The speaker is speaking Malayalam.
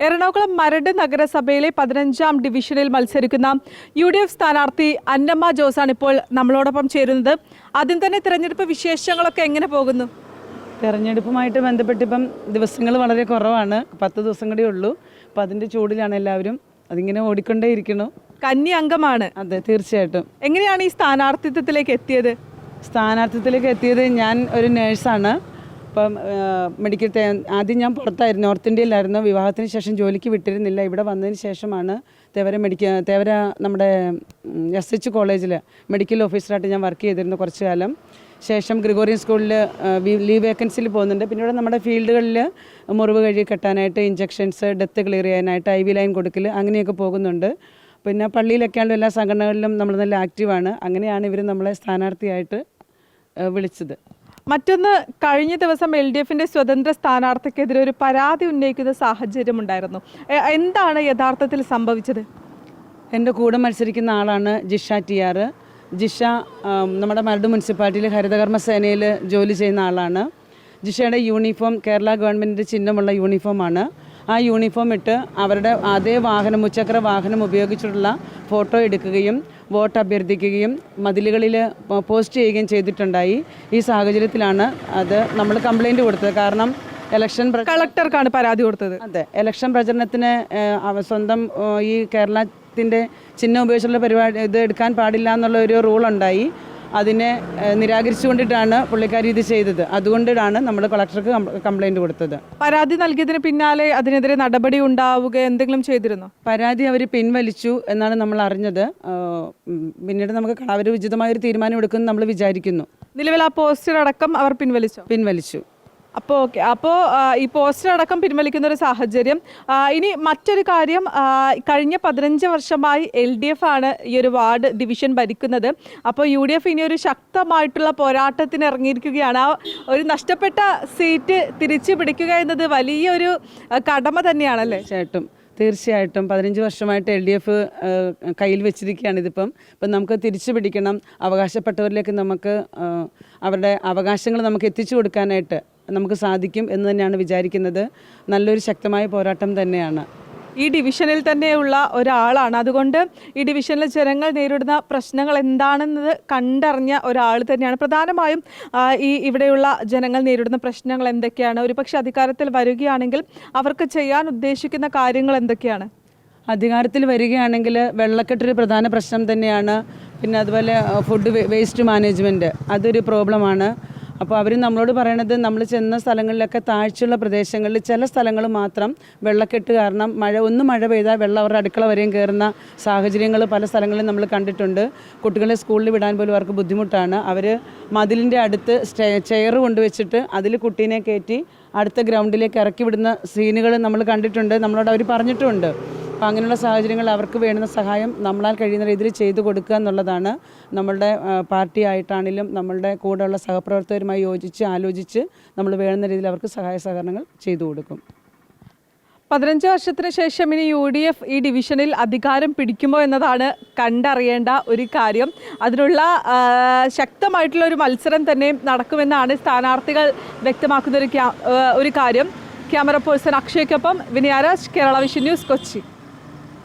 എറണാകുളം മരട് നഗരസഭയിലെ 15-ാം ഡിവിഷനിൽ മത്സരിക്കുന്ന UDF സ്ഥാനാർത്ഥി അന്നമ്മ ജോസാണ് ഇപ്പോൾ നമ്മളോടൊപ്പം ചേരുന്നത്. ആദ്യം തന്നെ തിരഞ്ഞെടുപ്പ് വിശേഷങ്ങളൊക്കെ എങ്ങനെ പോകുന്നു? തെരഞ്ഞെടുപ്പുമായിട്ട് ബന്ധപ്പെട്ട് ഇപ്പം ദിവസങ്ങൾ വളരെ കുറവാണ്, 10 ദിവസം കൂടി ഉള്ളൂ. അപ്പം അതിൻ്റെ ചൂടിലാണ് എല്ലാവരും, അതിങ്ങനെ ഓടിക്കൊണ്ടേയിരിക്കുന്നു. കന്നി അംഗമാണ്. അതെ, തീർച്ചയായിട്ടും. എങ്ങനെയാണ് ഈ സ്ഥാനാർത്ഥിത്വത്തിലേക്ക് എത്തിയത്? സ്ഥാനാർത്ഥിത്വത്തിലേക്ക് എത്തിയത് ഞാൻ ഒരു നേഴ്സാണ്. അപ്പം മെഡിക്കൽ ആദ്യം ഞാൻ പുറത്തായിരുന്നു, നോർത്ത് ഇന്ത്യയിലായിരുന്നു. വിവാഹത്തിന് ശേഷം ജോലിക്ക് വിട്ടിരുന്നില്ല. ഇവിടെ വന്നതിന് ശേഷമാണ് തേവര നമ്മുടെ SH കോളേജിൽ മെഡിക്കൽ ഓഫീസറായിട്ട് ഞാൻ വർക്ക് ചെയ്തിരുന്നു കുറച്ച് കാലം. ശേഷം ഗ്രിഗോറിയൻ സ്കൂളിൽ ലീവ് വേക്കൻസിയിൽ പോകുന്നുണ്ട്. പിന്നെ ഇവിടെ നമ്മുടെ ഫീൽഡുകളിൽ മുറിവ് കഴുകി കെട്ടാനായിട്ട്, ഇഞ്ചക്ഷൻസ്, ഡെത്ത് ക്ലിയർ ചെയ്യാനായിട്ട്, IV ലൈൻ കൊടുക്കൽ, അങ്ങനെയൊക്കെ പോകുന്നുണ്ട്. പിന്നെ പള്ളിയിലൊക്കെയാണല്ലോ എല്ലാ സംഘടനകളിലും നമ്മൾ നല്ല ആക്റ്റീവാണ്. അങ്ങനെയാണ് ഇവർ നമ്മളെ സ്ഥാനാർത്ഥിയായിട്ട് വിളിച്ചത്. മറ്റൊന്ന്, കഴിഞ്ഞ ദിവസം LDFന്റെ സ്വതന്ത്ര സ്ഥാനാർത്ഥിക്കെതിരെ ഒരു പരാതി ഉന്നയിക്കുന്ന സാഹചര്യമുണ്ടായിരുന്നു. എന്താണ് യഥാർത്ഥത്തിൽ സംഭവിച്ചത്? എൻ്റെ കൂടെ മത്സരിക്കുന്ന ആളാണ് ജിഷ TR. ജിഷ നമ്മുടെ മരട് മുനിസിപ്പാലിറ്റിയിൽ ഹരിതകർമ്മ സേനയിൽ ജോലി ചെയ്യുന്ന ആളാണ്. ജിഷയുടെ യൂണിഫോം കേരള ഗവൺമെൻറ്റിൻ്റെ ചിഹ്നമുള്ള യൂണിഫോമാണ്. ആ യൂണിഫോം ഇട്ട് അവരുടെ അതേ വാഹനം, മുച്ചക്ര വാഹനം ഉപയോഗിച്ചിട്ടുള്ള ഫോട്ടോ എടുക്കുകയും വോട്ട് അഭ്യർത്ഥിക്കുകയും മതിലുകളിൽ പോസ്റ്റ് ചെയ്യുകയും ചെയ്തിട്ടുണ്ടായി. ഈ സാഹചര്യത്തിലാണ് അത് നമ്മൾ കംപ്ലൈൻറ്റ് കൊടുത്തത്. കാരണം കളക്ടർക്കാണ് പരാതി കൊടുത്തത്. അതെ, ഇലക്ഷൻ പ്രചരണത്തിന് സ്വന്തം ഈ കേരളത്തിൻ്റെ ചിഹ്നം ഉപയോഗിച്ചുള്ള പരിപാടി ഇത് എടുക്കാൻ പാടില്ല എന്നുള്ള ഒരു റൂളുണ്ടായി. അതിനെ നിരാകരിച്ചുകൊണ്ടിട്ടാണ് പുള്ളിക്കാരി ഇത് ചെയ്തത്. അതുകൊണ്ടാണ് നമ്മൾ കളക്ടർക്ക് കംപ്ലൈൻറ്റ് കൊടുത്തത്. പരാതി നൽകിയതിന് പിന്നാലെ അതിനെതിരെ നടപടി ഉണ്ടാവുക എന്തെങ്കിലും ചെയ്തിരുന്നോ? പരാതി അവർ പിൻവലിച്ചു എന്നാണ് നമ്മൾ അറിഞ്ഞത്. പിന്നീട് നമുക്ക് അവർ ഉചിതമായൊരു തീരുമാനം എടുക്കുമെന്ന് നമ്മൾ വിചാരിക്കുന്നു. നിലവിൽ ആ പോസ്റ്റർ അടക്കം അവർ പിൻവലിച്ചു. അപ്പോൾ ഓക്കെ, അപ്പോൾ ഈ പോസ്റ്റർ അടക്കം പിൻവലിക്കുന്ന ഒരു സാഹചര്യം. ഇനി മറ്റൊരു കാര്യം, കഴിഞ്ഞ 15 വർഷമായി LDF ആണ് ഈ ഒരു വാർഡ് ഡിവിഷൻ ഭരിക്കുന്നത്. അപ്പോൾ UDF ഇനി ഒരു ശക്തമായിട്ടുള്ള പോരാട്ടത്തിന് ഇറങ്ങിയിരിക്കുകയാണ്. ആ ഒരു നഷ്ടപ്പെട്ട സീറ്റ് തിരിച്ചു പിടിക്കുക എന്നത് വലിയൊരു കടമ തന്നെയാണല്ലേ? തീർച്ചയായിട്ടും 15 വർഷമായിട്ട് LDF കയ്യിൽ വെച്ചിരിക്കുകയാണ്. ഇപ്പം നമുക്ക് തിരിച്ചു പിടിക്കണം. അവകാശപ്പെട്ടവരിലേക്ക് നമുക്ക് അവരുടെ അവകാശങ്ങൾ നമുക്ക് എത്തിച്ചു കൊടുക്കാനായിട്ട് നമുക്ക് സാധിക്കും എന്ന് തന്നെയാണ് വിചാരിക്കുന്നത്. നല്ലൊരു ശക്തമായ പോരാട്ടം തന്നെയാണ്. ഈ ഡിവിഷനിൽ തന്നെയുള്ള ഒരാളാണ്. അതുകൊണ്ട് ഈ ഡിവിഷനിലെ ജനങ്ങൾ നേരിടുന്ന പ്രശ്നങ്ങൾ എന്താണെന്നത് കണ്ടറിഞ്ഞ ഒരാൾ തന്നെയാണ്. പ്രധാനമായും ഇവിടെയുള്ള ജനങ്ങൾ നേരിടുന്ന പ്രശ്നങ്ങൾ എന്തൊക്കെയാണ്? ഒരുപക്ഷെ അധികാരത്തിൽ വരികയാണെങ്കിൽ അവർക്ക് ചെയ്യാൻ ഉദ്ദേശിക്കുന്ന കാര്യങ്ങൾ എന്തൊക്കെയാണ്? അധികാരത്തിൽ വരികയാണെങ്കിൽ വെള്ളക്കെട്ടൊരു പ്രധാന പ്രശ്നം തന്നെയാണ്. പിന്നെ അതുപോലെ ഫുഡ് വേസ്റ്റ് മാനേജ്മെൻറ്റ്, അതൊരു പ്രോബ്ലമാണ്. അപ്പോൾ അവർ നമ്മളോട് പറയണത്, നമ്മൾ ചെന്ന സ്ഥലങ്ങളിലൊക്കെ താഴ്ചയുള്ള പ്രദേശങ്ങളിൽ ചില സ്ഥലങ്ങൾ മാത്രം വെള്ളക്കെട്ട് കാരണം മഴ പെയ്താൽ വെള്ളം അവരുടെ അടുക്കള വരെയും കയറുന്ന സാഹചര്യങ്ങൾ പല സ്ഥലങ്ങളിലും നമ്മൾ കണ്ടിട്ടുണ്ട്. കുട്ടികളെ സ്കൂളിൽ വിടാൻ പോലും അവർക്ക് ബുദ്ധിമുട്ടാണ്. അവർ മതിലിൻ്റെ അടുത്ത് ചെയർ കൊണ്ടുവച്ചിട്ട് അതിൽ കുട്ടീനെ കയറ്റി അടുത്ത ഗ്രൗണ്ടിലേക്ക് ഇറക്കി വിടുന്ന സീനുകൾ നമ്മൾ കണ്ടിട്ടുണ്ട്. നമ്മളോട് അവർ പറഞ്ഞിട്ടുമുണ്ട്. അപ്പോൾ അങ്ങനെയുള്ള സാഹചര്യങ്ങൾ അവർക്ക് വേണ്ടുന്ന സഹായം നമ്മളാൽ കഴിയുന്ന രീതിയിൽ ചെയ്തു കൊടുക്കുക എന്നുള്ളതാണ്. നമ്മളുടെ പാർട്ടിയായിട്ടാണെങ്കിലും നമ്മളുടെ കൂടെയുള്ള സഹപ്രവർത്തകരുമായി ആലോചിച്ച് നമ്മൾ വേണ്ടുന്ന രീതിയിൽ അവർക്ക് സഹായ സഹകരണങ്ങൾ ചെയ്തു കൊടുക്കും. 15 വർഷത്തിന് ശേഷം ഇനി UDF ഈ ഡിവിഷനിൽ അധികാരം പിടിക്കുമോ എന്നതാണ് കണ്ടറിയേണ്ട ഒരു കാര്യം. അതിനുള്ള ശക്തമായിട്ടുള്ള ഒരു മത്സരം തന്നെ നടക്കുമെന്നാണ് സ്ഥാനാർത്ഥികൾ വ്യക്തമാക്കുന്ന ഒരു കാര്യം. ക്യാമറ പേഴ്സൺ അക്ഷയ്ക്കൊപ്പം വിനയാരാജ്, കേരള വിഷൻ ന്യൂസ്, കൊച്ചി.